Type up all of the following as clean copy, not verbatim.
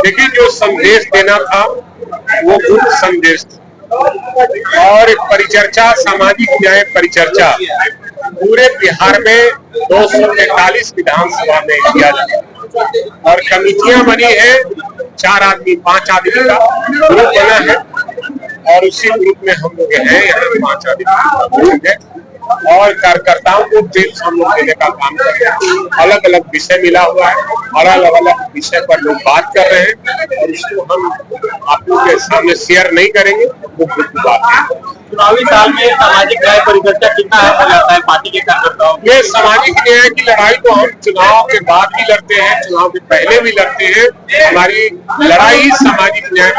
देखिए, जो संदेश देना था वो गुप्त संदेश था और परिचर्चा, सामाजिक न्याय परिचर्चा पूरे बिहार में 243 विधानसभा में किया जाता और कमिटियां बनी है, 4 आदमी 5 आदमी का ग्रुप बना है और उसी ग्रुप में हम लोग हैं, यहाँ 5 आदमी है और कार्यकर्ताओं को टिप्स हम लोग देने का काम कर रहे हैं। अलग अलग विषय मिला हुआ है और अलग अलग विषय पर लोग बात कर रहे हैं और इसको हम आप लोग के सामने शेयर नहीं करेंगे, वो खुद की बात है। चुनावी साल में सामाजिक न्याय परिचर्चा कितना अहम लगता है पार्टी के कार्यकर्ताओं? ये सामाजिक न्याय की लड़ाई तो हम चुनाव के बाद भी लड़ते हैं, चुनाव के पहले भी लड़ते हैं। हमारी लड़ाई सामाजिक न्याय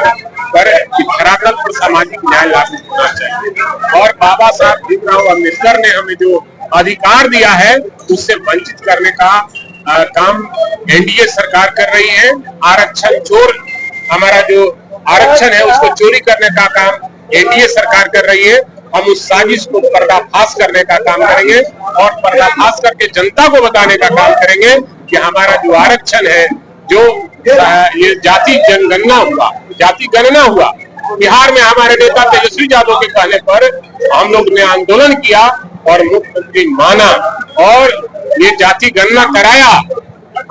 पर धरातल पर सामाजिक न्याय लागू होना चाहिए और बाबा साहब भीमराव अम्बेडकर ने हमें जो अधिकार दिया है उससे वंचित करने का काम एनडीए सरकार कर रही है। आरक्षण चोर, हमारा जो आरक्षण है उसको चोरी करने का काम एनडीए सरकार कर रही है। हम उस साजिश को पर्दाफाश करने का काम करेंगे और पर्दाफाश करके जनता को बताने का काम करेंगे कि हमारा जो आरक्षण है, जो ये जाति जनगणना हुआ, जाति गणना हुआ, बिहार में हमारे नेता तेजस्वी यादव के कहने पर हम लोग ने आंदोलन किया और मुख्यमंत्री माना और ये जाति गणना कराया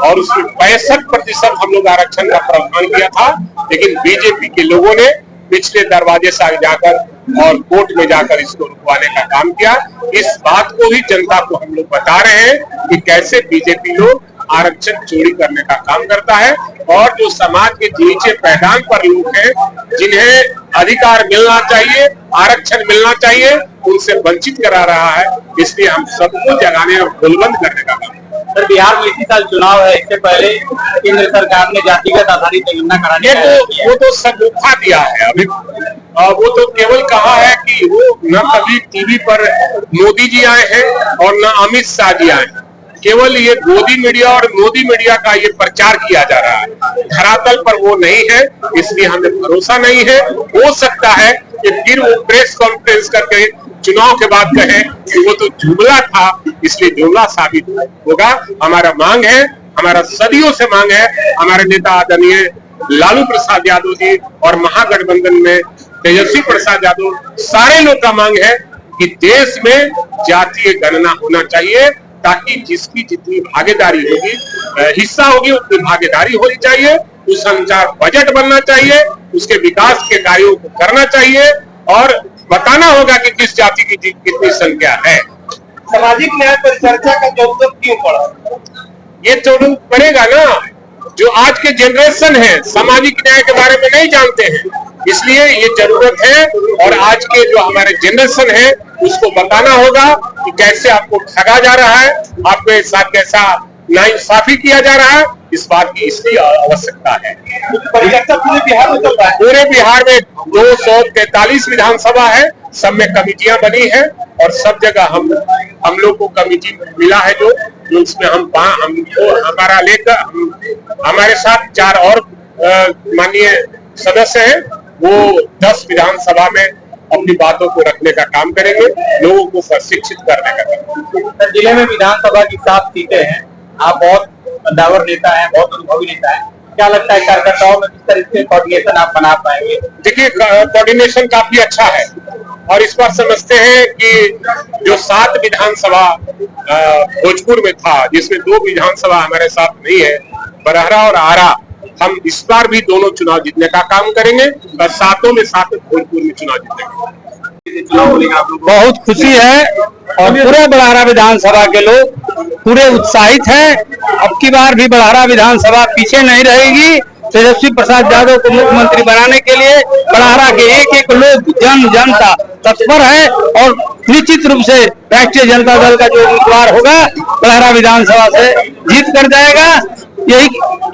और उसमें 65% हम लोग आरक्षण का प्रावधान किया था, लेकिन बीजेपी के लोगों ने पिछले दरवाजे से आगे जाकर और कोर्ट में जाकर इसको रुकवाने का काम किया। इस बात को ही जनता को हम लोग बता रहे हैं कि कैसे बीजेपी लोग आरक्षण चोरी करने का काम करता है और जो समाज के नीचे पैदान पर लोग हैं, जिन्हें अधिकार मिलना चाहिए, आरक्षण मिलना चाहिए, उनसे वंचित करा रहा है। इसलिए हम सबको जगाने और बुलंद करने का काम। सर, बिहार में इसी साल चुनाव है, इससे पहले केंद्र सरकार ने जातिगत आधारित जनगणना कराने वो तो सबूता दिया है। अभी वो तो केवल कहा है कि वो न कभी टीवी पर मोदी जी आए हैं और न अमित शाह जी आए हैं, केवल ये गोदी मीडिया और मोदी मीडिया का ये प्रचार किया जा रहा है। धरातल पर वो नहीं है, इसलिए हमें भरोसा नहीं है। हो सकता है कि फिर वो प्रेस कॉन्फ्रेंस करके चुनाव के बाद कहे कि वो तो जुमला था, इसलिए जुमला साबित होगा। हमारा मांग है, हमारा सदियों से मांग है, हमारे नेता आदरणीय लालू प्रसाद यादव जी और महागठबंधन में तेजस्वी प्रसाद यादव, सारे लोग का मांग है कि देश में जातीय गणना होना चाहिए ताकि जिसकी जितनी भागीदारी होगी, हिस्सा होगी, उतनी भागीदारी होनी चाहिए। उस अनुसार बजट बनना चाहिए, उसके विकास के कार्यों को करना चाहिए और बताना होगा कि किस जाति की कितनी संख्या है। सामाजिक न्याय परिचर्चा का जरूरत क्यों पड़ा? ये जरूरत पड़ेगा ना, जो आज के जनरेशन है सामाजिक न्याय के बारे में नहीं जानते हैं, इसलिए ये जरूरत है और आज के जो हमारे जनरेशन है उसको बताना होगा कि कैसे आपको ठगा जा रहा है, आपके साथ कैसा नाइंसाफी किया जा रहा है। इस बात की इसकी आवश्यकता है। परिचर्चा पूरे बिहार में चल रहा है। पूरे बिहार में 243 विधानसभा है, सब में कमिटियां बनी है और सब जगह हम लोग को कमिटी मिला है जो उसमें हमको हमारा लेकर हमारे साथ 4 और माननीय सदस्य हैं, वो 10 विधानसभा में अपनी बातों को रखने का काम करेंगे, लोगों को प्रशिक्षित करने का काम। जिले में विधानसभा की 7 सीटें हैं, आप बहुत कद्दावर नेता है, बहुत अनुभवी नेता है, क्या लगता है कार्यकर्ताओं में किस तरह से कोऑर्डिनेशन आप बना पाएंगे? देखिए, कोऑर्डिनेशन काफी अच्छा है और इस बार समझते हैं कि जो 7 विधानसभा भोजपुर में था, जिसमें 2 विधानसभा हमारे साथ नहीं है, बरहरा और आरा, हम इस बार भी दोनों चुनाव जीतने का काम करेंगे और 7 में 7 भोजपुर में चुनाव जीतेंगे। बहुत खुशी है और पूरे बड़हरा विधानसभा के लोग पूरे उत्साहित हैं। अब की बार भी बड़हरा विधानसभा पीछे नहीं रहेगी। तेजस्वी प्रसाद यादव को मुख्यमंत्री बनाने के लिए बड़हरा के एक लोग, जनता तत्पर है और निश्चित रूप से राष्ट्रीय जनता दल का जो उम्मीदवार होगा बड़हरा विधानसभा से जीत कर जाएगा। यही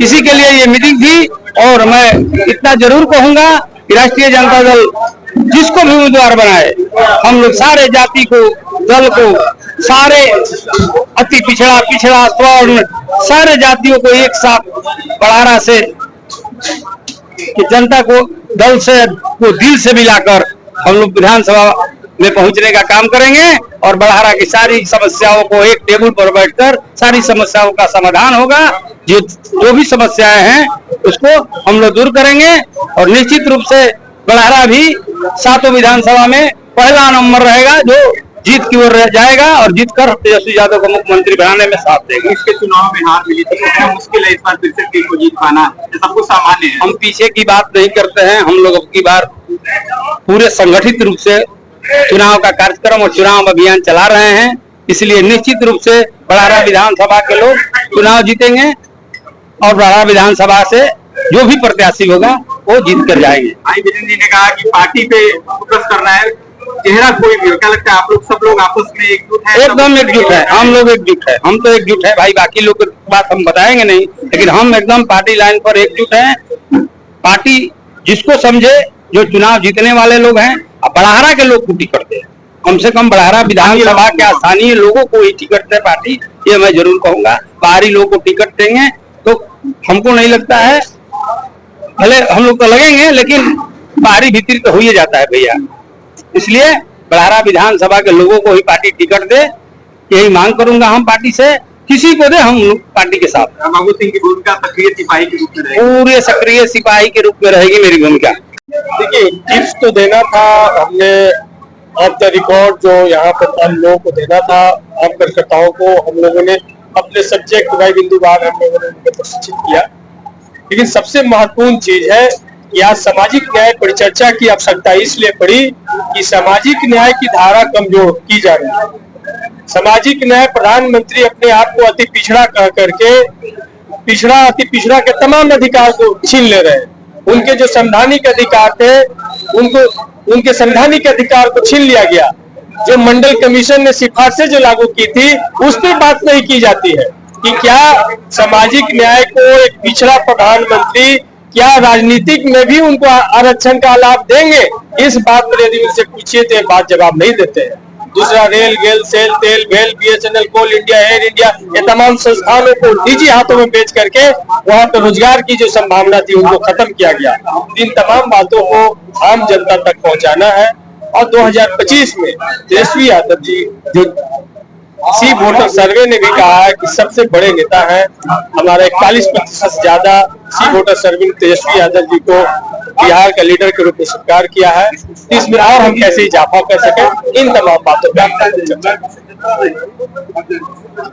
इसी के लिए ये मीटिंग थी और मैं इतना जरूर कहूंगा कि राष्ट्रीय जनता दल जिसको भी उम्मीदवार बनाए, हम लोग सारे जाति को, दल को, सारे अति पिछड़ा स्वर्ण सारे जातियों को एक साथ बड़हरा से कि जनता को दल से को दिल से मिलाकर हम लोग विधानसभा में पहुंचने का काम करेंगे और बड़हरा की सारी समस्याओं को एक टेबल पर बैठकर सारी समस्याओं का समाधान होगा। जो भी समस्याएं हैं उसको हम लोग दूर करेंगे और निश्चित रूप से बड़हरा भी 7 विधानसभा में पहला नंबर रहेगा जो जीत की ओर जाएगा और जीत कर तेजस्वी यादव को मुख्यमंत्री बनाने में साथ देगा। इसके चुनाव में हार मिली थी, कितना मुश्किल है इस बार फिर से टीम को जीत पाना, ये सब कुछ सामान्य है। हम पीछे की बात नहीं करते हैं, हम लोग अब की बार पूरे संगठित रूप से चुनाव का कार्यक्रम और चुनाव अभियान चला रहे हैं, इसलिए निश्चित रूप से बड़हरा विधानसभा के लोग चुनाव जीतेंगे और बड़हरा विधानसभा से जो भी प्रत्याशी होगा वो जीत कर जाएंगे। भाई वीरेंद्र जी ने कहा कि पार्टी पे फोकस करना है, चेहरा कोई भी हो, क्या लगता है आप लोग सब लोग आपस में एकजुट है? एकदम एकजुट है, हम लोग एकजुट है, हम तो एकजुट है भाई, बाकी लोग की बात हम बताएंगे नहीं, लेकिन हम एकदम पार्टी लाइन पर एकजुट हैं। पार्टी जिसको समझे, जो चुनाव जीतने वाले लोग हैं, बड़हरा के लोग को टिकट दे, कम से कम बड़हरा विधानसभा के स्थानीय लोगों को ही टिकट दे पार्टी, ये मैं जरूर कहूंगा। बाहरी लोगों को टिकट देंगे तो हमको नहीं लगता है, भले हम लोग तो लगेंगे लेकिन बाहरी भीतरी तो हो ही जाता है भैया, इसलिए बड़हरा विधानसभा के लोगों को ही पार्टी टिकट दे, यही मांग करूंगा हम पार्टी से, किसी को दे हम लोग पार्टी के साथ। बाबू सिंह की भूमिका सक्रिय सिपाही के रूप में रहेगी, पूरे सक्रिय सिपाही के रूप में रहेगी मेरी भूमिका। देखिए टिप्स तो देना था हमने, ऑफ द रिकॉर्ड जो यहाँ पर हम लोगों को देना था, आम कार्यकर्ताओं को हम लोगों ने अपने सब्जेक्ट बाई बिंदुवार हम लोगों ने उनको प्रशिक्षित किया। लेकिन सबसे महत्वपूर्ण चीज है कि आज सामाजिक न्याय परिचर्चा की आवश्यकता इसलिए पड़ी कि सामाजिक न्याय की धारा कमजोर की जा रही है। सामाजिक न्याय प्रधानमंत्री अपने आप को अति पिछड़ा कह करके अति पिछड़ा के तमाम अधिकार को छीन ले रहे हैं। उनके जो संवैधानिक अधिकार थे उनके संवैधानिक अधिकार को छीन लिया गया। जो मंडल कमीशन ने सिफारिशें जो लागू की थी उस पर बात नहीं की जाती है कि क्या सामाजिक न्याय को एक पिछड़ा प्रधानमंत्री क्या राजनीतिक में भी उनको आरक्षण का लाभ देंगे, इस बात पर यदि उनसे पूछिए तो बात जवाब नहीं देते हैं। दूसरा, रेल, गेल, सेल, तेल, भेल, BSNL, कोल इंडिया, एयर इंडिया, ये तमाम संस्थानों को निजी हाथों में बेच करके वहां पर रोजगार की जो संभावना थी उनको खत्म किया गया। इन तमाम बातों को आम जनता तक पहुंचाना है और 2025 में तेजस्वी यादव जी जो सी वोटर सर्वे ने भी कहा है कि सबसे बड़े नेता हैं, हमारा 41% ज्यादा सी वोटर सर्वे ने तेजस्वी यादव जी को बिहार का लीडर के रूप में स्वीकार किया है। इसमें और हम कैसे इजाफा कर सकें, इन तमाम बातों पर